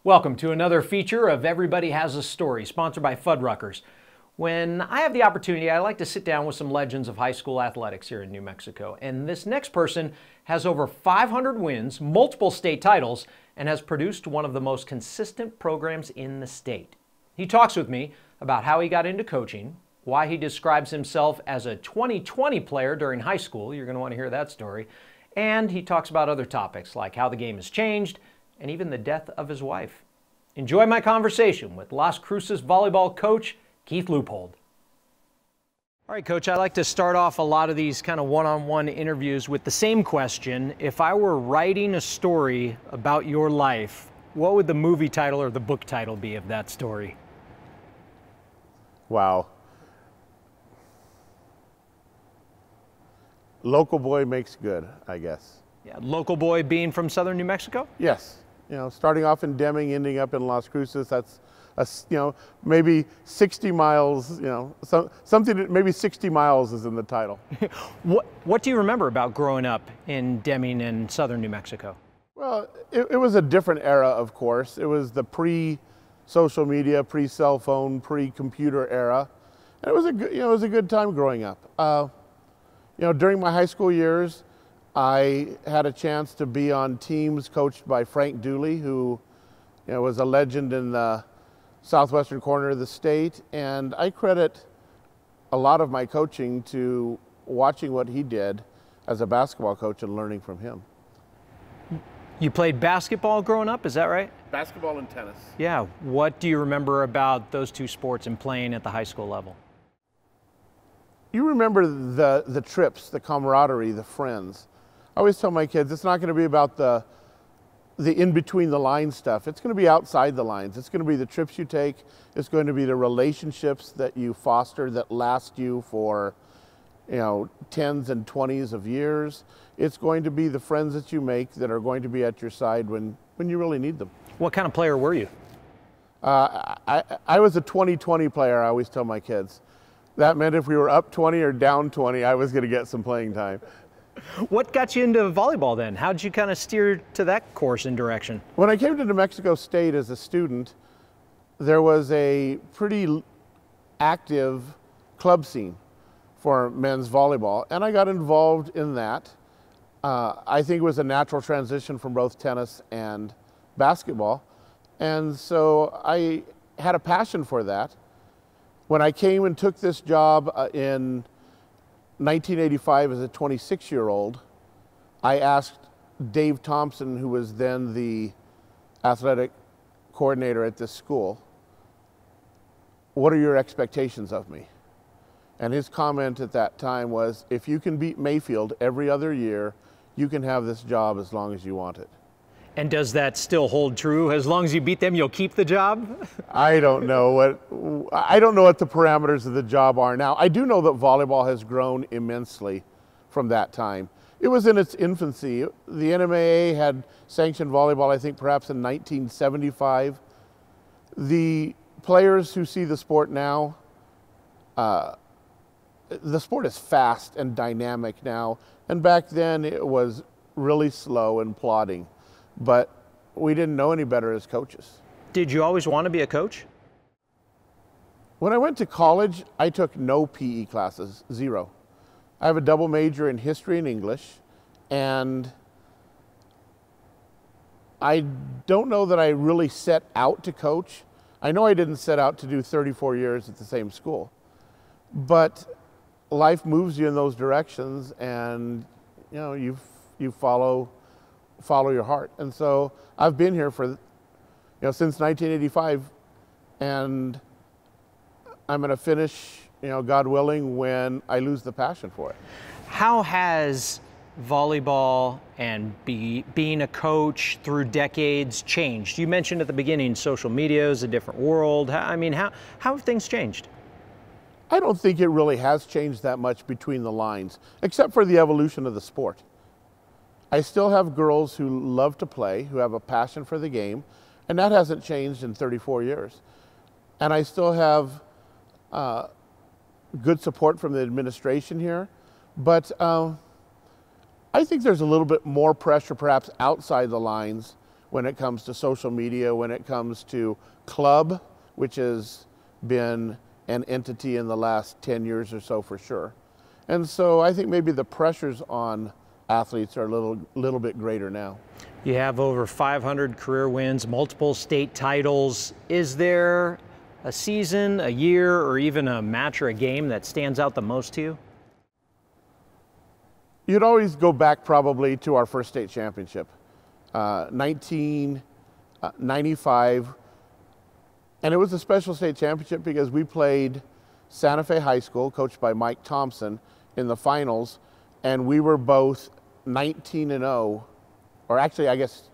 Welcome to another feature of Everybody Has a Story, sponsored by Fuddruckers. When I have the opportunity, I like to sit down with some legends of high school athletics here in New Mexico. And this next person has over 500 wins, multiple state titles, and has produced one of the most consistent programs in the state. He talks with me about how he got into coaching, why he describes himself as a 20/20 player during high school. You're going to want to hear that story. And he talks about other topics like how the game has changed, and even the death of his wife. Enjoy my conversation with Las Cruces volleyball coach, Keith Leupold. All right, Coach, I like to start off a lot of these kind of one-on-one interviews with the same question. If I were writing a story about your life, what would the movie title or the book title be of that story? Wow. Local boy makes good, I guess. Yeah, local boy being from southern New Mexico? Yes. You know, starting off in Deming, ending up in Las Cruces, that's, maybe 60 miles, something that maybe 60 miles is in the title. What do you remember about growing up in Deming and southern New Mexico? Well, it was a different era, of course. It was the pre-social media, pre-cell phone, pre-computer era. And it was a good time growing up. During my high school years, I had a chance to be on teams coached by Frank Dooley, who was a legend in the southwestern corner of the state. And I credit a lot of my coaching to watching what he did as a basketball coach and learning from him. You played basketball growing up, is that right? Basketball and tennis. Yeah. What do you remember about those two sports and playing at the high school level? You remember the trips, the camaraderie, the friends. I always tell my kids, it's not going to be about the in-between the lines stuff. It's going to be outside the lines. It's going to be the trips you take. It's going to be the relationships that you foster that last you for, tens and 20s of years. It's going to be the friends that you make that are going to be at your side when you really need them. What kind of player were you? I was a 20/20 player, I always tell my kids. That meant if we were up 20 or down 20, I was going to get some playing time. What got you into volleyball then? How did you kind of steer to that course and direction? When I came to New Mexico State as a student, there was a pretty active club scene for men's volleyball, and I got involved in that. I think it was a natural transition from both tennis and basketball, and so I had a passion for that. When I came and took this job in 1985 as a 26-year-old, I asked Dave Thompson, who was then the athletic coordinator at this school, what are your expectations of me? And his comment at that time was, if you can beat Mayfield every other year, you can have this job as long as you want it. And does that still hold true? As long as you beat them, you'll keep the job? I don't know what the parameters of the job are now. I do know that volleyball has grown immensely from that time. It was in its infancy. The NMAA had sanctioned volleyball, I think, perhaps in 1975. The players who see the sport now, the sport is fast and dynamic now, and back then it was really slow and plodding. But we didn't know any better as coaches. Did you always want to be a coach? When I went to college, I took no PE classes, zero. I have a double major in history and English, and I don't know that I really set out to coach. I know I didn't set out to do 34 years at the same school, but life moves you in those directions, and you follow your heart. And so I've been here for, since 1985, and I'm going to finish, God willing, when I lose the passion for it. How has volleyball and being a coach through decades changed? You mentioned at the beginning social media is a different world. How have things changed? I don't think it really has changed that much between the lines, except for the evolution of the sport. I still have girls who love to play, who have a passion for the game, and that hasn't changed in 34 years. And I still have good support from the administration here, but I think there's a little bit more pressure perhaps outside the lines when it comes to social media, when it comes to club, which has been an entity in the last 10 years or so for sure. And so I think maybe the pressures on athletes are a little bit greater now. You have over 500 career wins, multiple state titles. Is there a season, a year, or even a match or a game that stands out the most to you? You'd always go back probably to our first state championship, 1995. And it was a special state championship because we played Santa Fe High School, coached by Mike Thompson, in the finals, and we were both 19-0, or actually I guess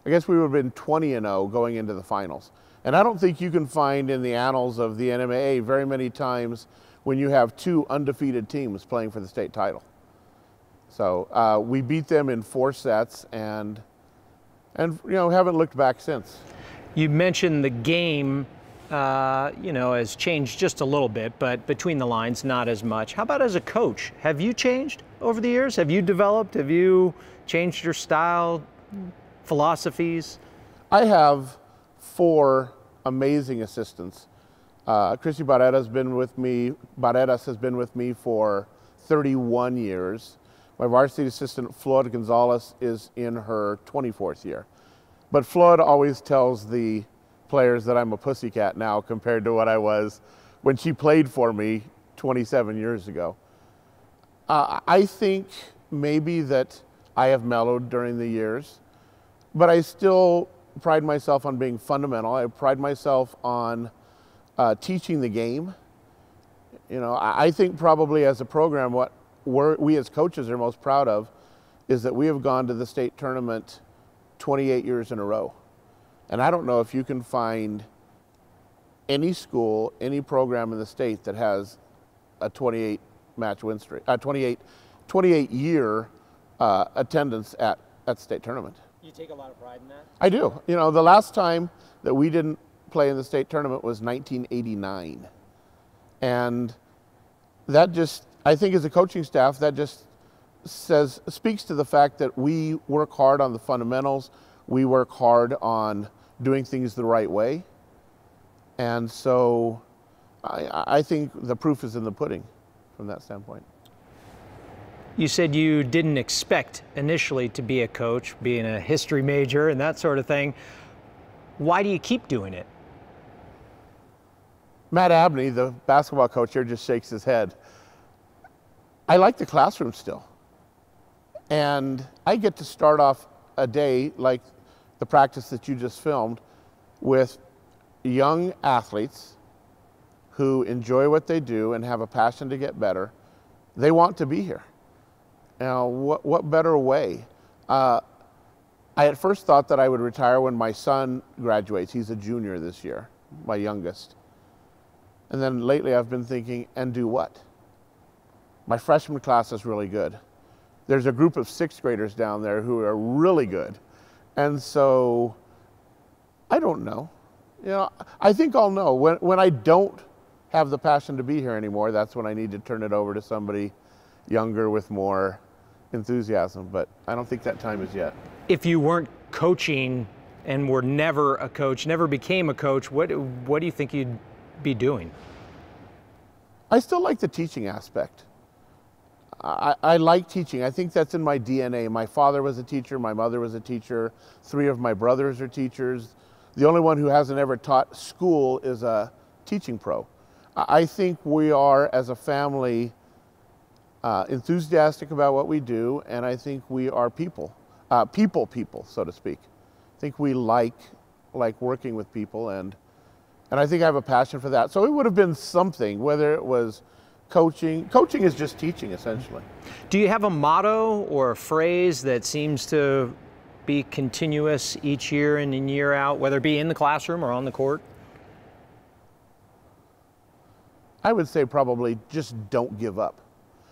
we would have been 20-0 going into the finals. And I don't think you can find in the annals of the NMAA very many times when you have two undefeated teams playing for the state title. So we beat them in 4 sets and haven't looked back since. You mentioned the game, has changed just a little bit, but between the lines, not as much. How about as a coach? Have you changed over the years? Have you developed? Have you changed your style, philosophies? I have 4 amazing assistants. Christy Barreras has been with me for 31 years. My varsity assistant, Floyd Gonzalez, is in her 24th year. But Floyd always tells the players that I'm a pussycat now compared to what I was when she played for me 27 years ago. I think maybe that I have mellowed during the years, but I still pride myself on being fundamental. I pride myself on teaching the game. I think probably as a program, what we as coaches are most proud of is that we have gone to the state tournament 28 years in a row. And I don't know if you can find any school, any program in the state that has a 28 match win streak, 28 year attendance at state tournament. You take a lot of pride in that? I do. The last time that we didn't play in the state tournament was 1989. And that just, I think as a coaching staff, that just speaks to the fact that we work hard on the fundamentals. We work hard on doing things the right way. And so I think the proof is in the pudding from that standpoint. You said you didn't expect initially to be a coach, being a history major and that sort of thing. Why do you keep doing it? Matt Abney, the basketball coach here, just shakes his head. I like the classroom still. And I get to start off a day like the practice that you just filmed with young athletes who enjoy what they do and have a passion to get better. They want to be here. Now, what better way? I at first thought that I would retire when my son graduates. He's a junior this year, my youngest. And then lately I've been thinking, and do what? My freshman class is really good. There's a group of 6th graders down there who are really good. And so, I don't know. I think I'll know. When I don't have the passion to be here anymore, that's when I need to turn it over to somebody younger with more enthusiasm. But I don't think that time is yet. If you weren't coaching and were never a coach, never became a coach, what do you think you'd be doing? I still like the teaching aspect. I like teaching. I think that's in my DNA. My father was a teacher. My mother was a teacher. 3 of my brothers are teachers. The only one who hasn't ever taught school is a teaching pro. I think we are, as a family, enthusiastic about what we do, and I think we are people, so to speak. I think we like working with people, and I think I have a passion for that. So it would have been something, whether it was coaching. Coaching is just teaching, essentially. Do you have a motto or a phrase that seems to be continuous each year in and year out, whether it be in the classroom or on the court? I would say probably just don't give up.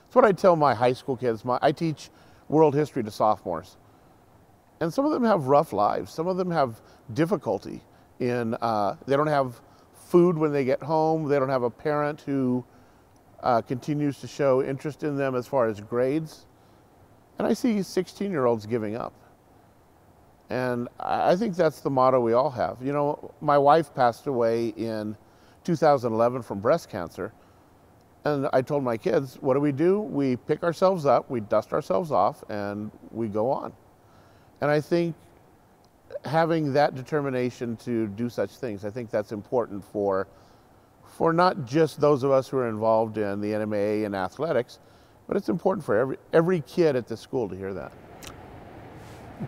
That's what I tell my high school kids. I teach world history to sophomores. And some of them have rough lives. Some of them have difficulty in, they don't have food when they get home. They don't have a parent who continues to show interest in them as far as grades. And I see 16-year-olds giving up. And I think that's the motto we all have. You know, my wife passed away in 2011 from breast cancer. And I told my kids, what do? We pick ourselves up, we dust ourselves off, and we go on. And I think having that determination to do such things, I think that's important for not just those of us who are involved in the NMA and athletics, but it's important for every kid at the school to hear that.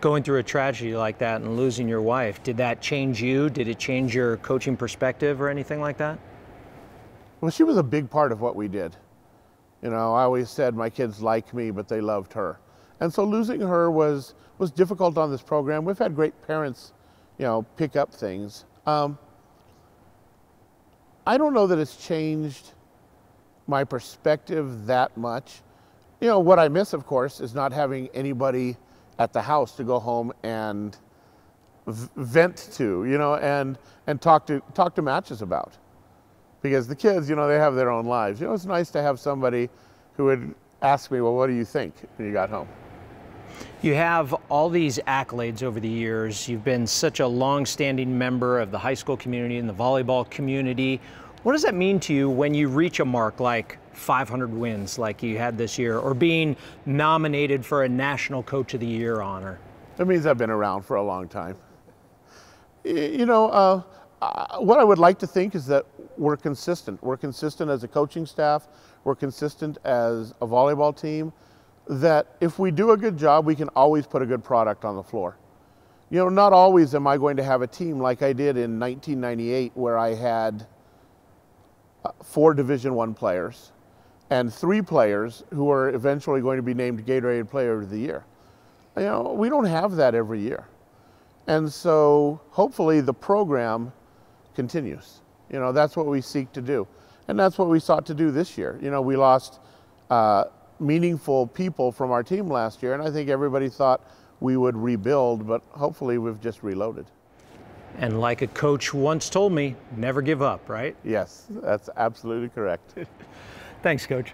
Going through a tragedy like that and losing your wife, did that change you? Did it change your coaching perspective or anything like that? Well, she was a big part of what we did. You know, I always said my kids like me, but they loved her. And so losing her was difficult on this program. We've had great parents, you know, pick up things. I don't know that it's changed my perspective that much. You know, what I miss, of course, is not having anybody at the house to go home and vent to, you know, and talk to matches about. Because the kids, you know, they have their own lives. You know, it's nice to have somebody who would ask me, well, what do you think when you got home? You have all these accolades over the years. You've been such a long-standing member of the high school community and the volleyball community. What does that mean to you when you reach a mark like 500 wins like you had this year, or being nominated for a National Coach of the Year honor? It means I've been around for a long time. You know, what I would like to think is that we're consistent. We're consistent as a coaching staff. We're consistent as a volleyball team. That if we do a good job, we can always put a good product on the floor. You know, not always am I going to have a team like I did in 1998, where I had 4 Division I players and 3 players who are eventually going to be named Gatorade Player of the Year. You know, we don't have that every year. And so hopefully the program continues. You know, that's what we seek to do. And that's what we sought to do this year. You know, we lost meaningful people from our team last year, and I think everybody thought we would rebuild, but hopefully we've just reloaded. And like a coach once told me, never give up, right? Yes, that's absolutely correct. Thanks, Coach.